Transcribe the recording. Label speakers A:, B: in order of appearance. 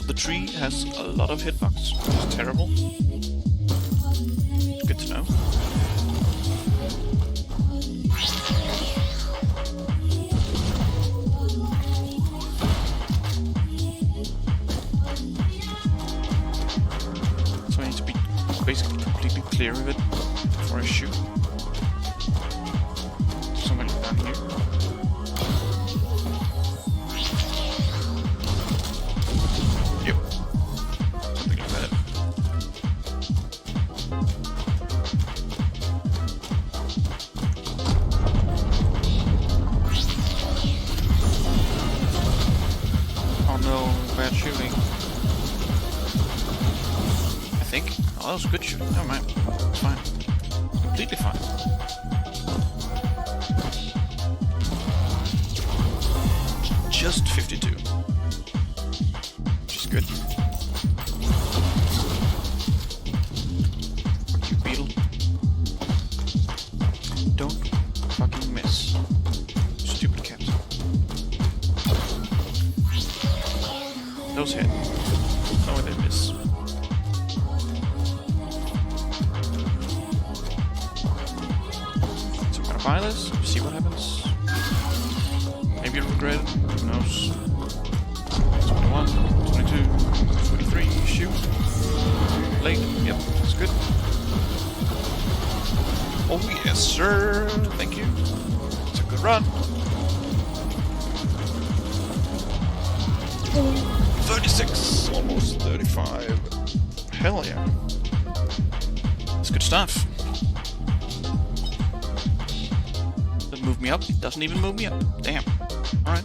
A: The tree has a lot of hitbox, which is terrible. Good to know. So I need to be basically completely clear of it before I shoot. Somebody down here. Yep. Something like that. Oh no, bad shooting. I think. Oh, that was good shooting. Never mind. It's fine. Completely fine. Just 52. Which is good. Fuck you, beetle. Don't fucking miss. Stupid cat. Those hit. No way they miss. So I'm gonna buy this, see what happens. Maybe you'll regret it, who knows. 21, 22, 23, shoot. Late, yep, that's good. Oh yes sir, thank you. It's a good run. 36, almost 35. Hell yeah. It's good stuff. Doesn't move me up, it doesn't even move me up. Damn. Alright.